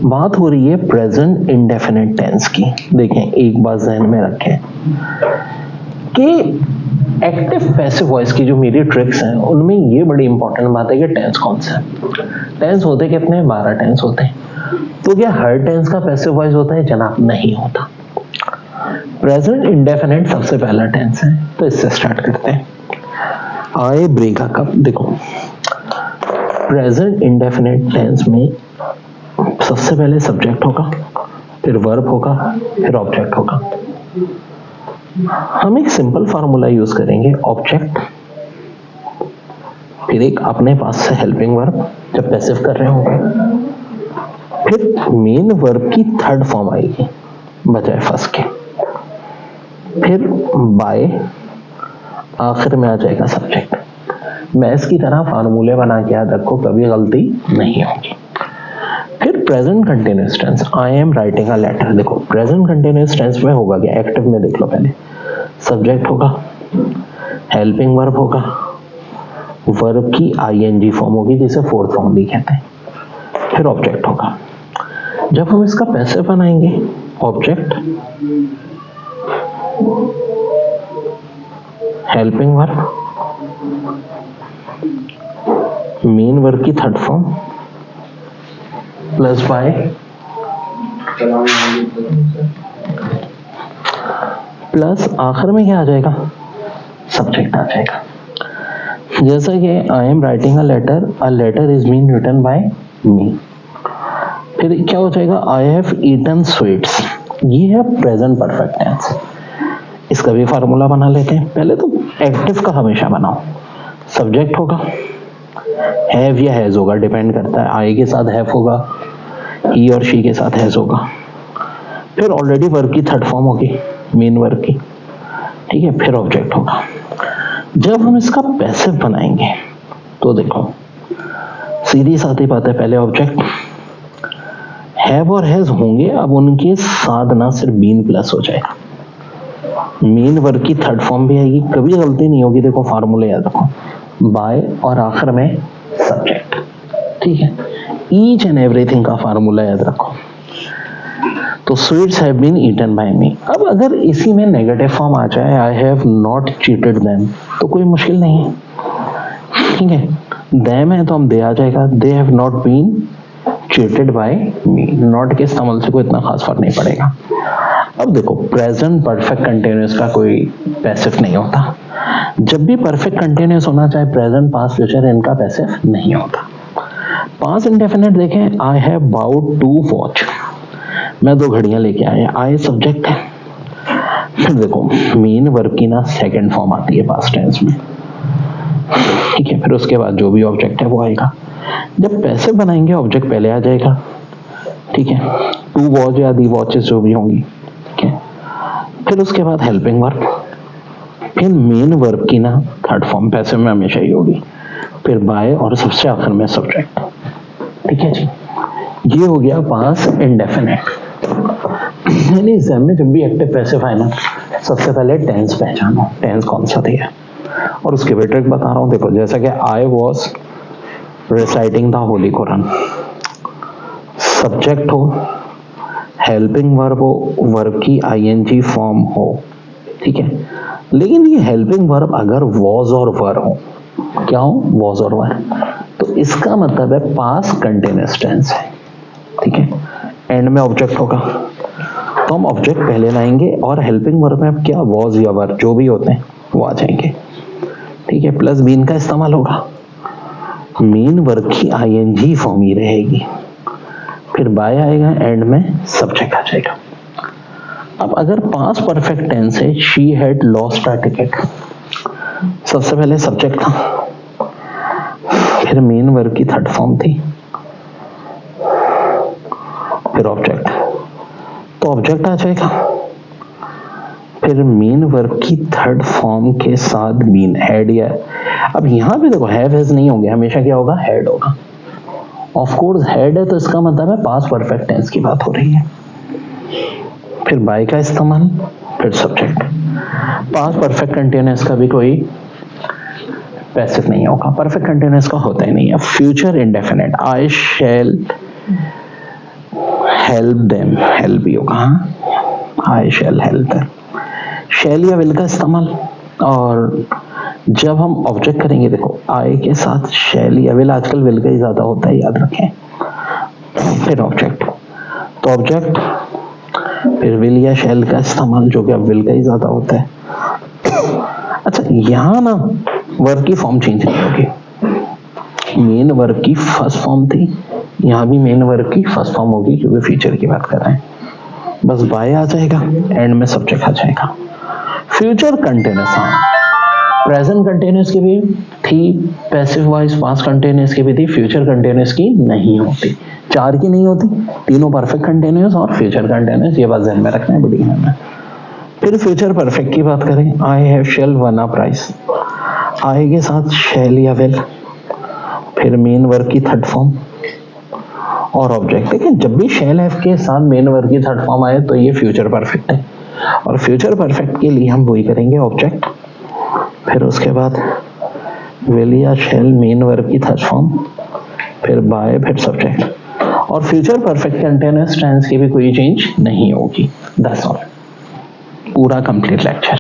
बात हो रही है प्रेजेंट इंडेफिनिट टेंस की। देखें, एक बात ध्यान में रखें कि एक्टिव पैसिव वॉइस की जो मेरी ट्रिक्स हैं उनमें ये बड़ी इंपॉर्टेंट बात है कि टेंस कौन सा है। टेंस होते कितने? 12 टेंस होते हैं। तो क्या हर टेंस का पैसिव वॉइस होता है? जनाब नहीं होता। प्रेजेंट इंडेफिनिट सबसे पहला टेंस है, तो इससे स्टार्ट करते हैं। I break a cup. देखो, प्रेजेंट इंडेफिनिट टेंस में सबसे पहले सब्जेक्ट होगा, फिर वर्ब होगा, फिर ऑब्जेक्ट होगा। हम एक सिंपल फार्मूला यूज करेंगे, ऑब्जेक्ट फिर एक अपने पास से हेल्पिंग वर्ब जब पैसिव कर रहे होंगे, फिर मेन वर्ब की थर्ड फॉर्म आएगी बजाय फर्स्ट के, फिर बाय, आखिर में आ जाएगा सब्जेक्ट। मैथ्स की तरह फार्मूले बना के याद रखो, कभी गलती नहीं होगी। फिर present continuous tense, I am writing a letter. देखो, प्रेजेंट कंटिन्यूअस टेंस में होगा क्या? एक्टिव में देख लो, पहले सब्जेक्ट होगा, हेल्पिंग वर्ब होगा, वर्ब की आईएनजी फॉर्म होगी जिसे फोर्थ फॉर्म भी कहते हैं, फिर ऑब्जेक्ट होगा। जब हम इसका पैसिव बनाएंगे, object, helping verb, main verb की third form plus by, plus आखिर में क्या आ जाएगा? सब्जेक्ट आ जाएगा। जैसा कि I am writing a letter is being written by me. फिर क्या हो जाएगा? I have eaten sweets. ये है प्रेजेंट परफेक्ट टेंस। इसका भी फार्मूला बना लेते हैं। पहले तो एक्टिव का हमेशा बनाओ, सब्जेक्ट होगा, हैव या हैज होगा, डिपेंड करता है। आई के साथ हैव होगा, ही और शी के साथ हैज होगा, फिर ऑलरेडी वर्ब की थर्ड फॉर्म होगी, मेन वर्ब की, ठीक है, फिर ऑब्जेक्ट होगा। जब हम इसका पैसिव बनाएंगे तो देखो, सीधी साधी बात है, पहले ऑब्जेक्ट, हैव और हैज होंगे, अब उनके साथ ना सिर्फ बीन प्लस हो जाएगा, मेन वर्ब की थर्ड फॉर्म भी आएगी, कभी गलती नहीं होगी। देखो, फार्मूले याद रखो, बाय और आखिर में सब्जेक्ट, ठीक है। ईच एंड एवरीथिंग का फार्मूला याद रखो। तो sweets have been eaten by me. अब अगर इसी में नेगेटिव फॉर्म आ जाए, I have not cheated them, तो कोई मुश्किल नहीं है, ठीक है। देम है तो हम दे आ जाएगा, they have not been cheated by me. Not के इस्तेमाल से कोई इतना खास फर्क नहीं पड़ेगा। अब देखो, प्रेजेंट परफेक्ट कंटिन्यूअस का कोई पैसिव नहीं होता। जब भी परफेक्ट कंटिन्यूअस होना, चाहे प्रेजेंट पास्ट फ्यूचर, इनका पैसिव नहीं होता। पास्ट इंडेफिनिट देखें, I have bought two watch, मैं 2 घड़ियां लेके आया, आई सब्जेक्ट है। फिर देखो, मेन वर्ब की ना सेकंड फॉर्म आती है पास्ट टेंस में, ठीक है। फिर उसके बाद जो भी ऑब्जेक्ट है वो आएगा। जब पैसिव बनाएंगे, ऑब्जेक्ट पहले आ जाएगा, ठीक है, टू वॉच या दी वॉचेस जो भी होंगी, ठीक है। फिर उसके बाद हेल्पिंग वर्ब, फिर मेन वर्ब की ना थर्ड फॉर्म पैसिव में हमेशा ही होगी, फिर बाय और सबसे आखिर में सब्जेक्ट, ठीक है जी। ये हो गया पास्ट इंडेफिनिट। यानी एग्जाम में जब भी एक्टिव पैसिव आए ना, सबसे पहले टेंस पहचानो, टेंस कौन सा दिया, और उसके भी ट्रिक बता रहा हूं। देखो, जैसा कि I was reciting the Holi Quran, subject हो, हेल्पिंग वर्ब हो, वर्ब की आईएनजी फॉर्म हो, ठीक है। लेकिन ये हेल्पिंग वर्ब अगर वॉज और वर हो, क्या हो? वॉज और वर, तो इसका मतलब है पास्ट कंटिन्यूअस टेंस है, ठीक है। एंड में ऑब्जेक्ट होगा, तो हम ऑब्जेक्ट पहले लाएंगे और हेल्पिंग वर्ब में अब क्या, वॉज या वर जो भी होते हैं वो आ जाएंगे, ठीक है। प्लस बीन का इस्तेमाल होगा, मेन वर्ब की आईएनजी फॉर्म ही रहेगी, फिर बाय आएगा, एंड में सब्जेक्ट आ जाएगा। अब अगर पास्ट परफेक्ट टेंस है, she had lost a ticket, सबसे पहले सब्जेक्ट था, फिर मेन वर्ब की थर्ड फॉर्म थी, फिर ऑब्जेक्ट, तो ऑब्जेक्ट आ जाएगा, फिर मेन वर्ब की थर्ड फॉर्म के साथ बीन, हैड या, अब यहां पे देखो हैव हैज नहीं होंगे, हमेशा क्या होगा? हैड होगा। ऑफ कोर्स हैड है तो इसका मतलब है पास्ट परफेक्ट टेंस की बात हो रही है, फिर बाय का इस्तेमाल, फिर सब्जेक्ट। पास्ट परफेक्ट कंटिन्यूअस का भी कोई पैसिव नहीं होगा, परफेक्ट कंटिन्यूअस का होता ही नहीं है। फ्यूचर इंडेफिनिट, आई शैल हेल्प देम, हेल्प भी होगा, आई शैल हेल्प देम। शैल या विल का इस्तेमाल, और जब हम ऑब्जेक्ट करेंगे, देखो आई के साथ शैल या विल, आजकल विल का ही ज्यादा होता है, याद रखें। फिर ऑब्जेक्ट, तो ऑब्जेक्ट फिर विल या शैल का इस्तेमाल, जो कि अब विल का ही ज्यादा होता है। अच्छा, यहां ना वर्ब की फॉर्म चेंज नहीं होगी, मेन वर्ब की फर्स्ट फॉर्म थी, यहां भी मेन वर्ब की फर्स्ट फॉर्म होगी, क्योंकि फ्यूचर की बात कर रहे हैं। बस बाय आ जाएगा, एंड में सब्जेक्ट आ जाएगा। फ्यूचर कंटिन्यूअस, प्रेजेंट कंटिन्यूअस की भी थी, पैसिव वॉइस, पास्ट कंटिन्यूअस की भी थी, फ्यूचर कंटिन्यूअस की नहीं होती। 4 की नहीं होती, तीनों परफेक्ट कंटिन्यूअस और फ्यूचर कंटिन्यूअस, ये बात ध्यान में रखना है, बड़ी ध्यान में। फिर फ्यूचर परफेक्ट की बात करें, I have shall won a prize, I के साथ शैल या विल, फिर मेन वर्ब की थर्ड फॉर्म और ऑब्जेक्ट। लेकिन जब भी शैल हैव के साथ मेन वर्ब की थर्ड फॉर्म आए तो ये फ्यूचर परफेक्ट है, और फ्यूचर परफेक्ट के लिए हम वही करेंगे, ऑब्जेक्ट, फिर उसके बाद विल या शैल मेन वर्ब की थर्ड फॉर्म, फिर बाय, फिर सब्जेक्ट, और फ्यूचर परफेक्ट कंटिन्यूअस टेंस की भी कोई चेंज नहीं होगी। दैट्स ऑल, पूरा कंप्लीट लेक्चर।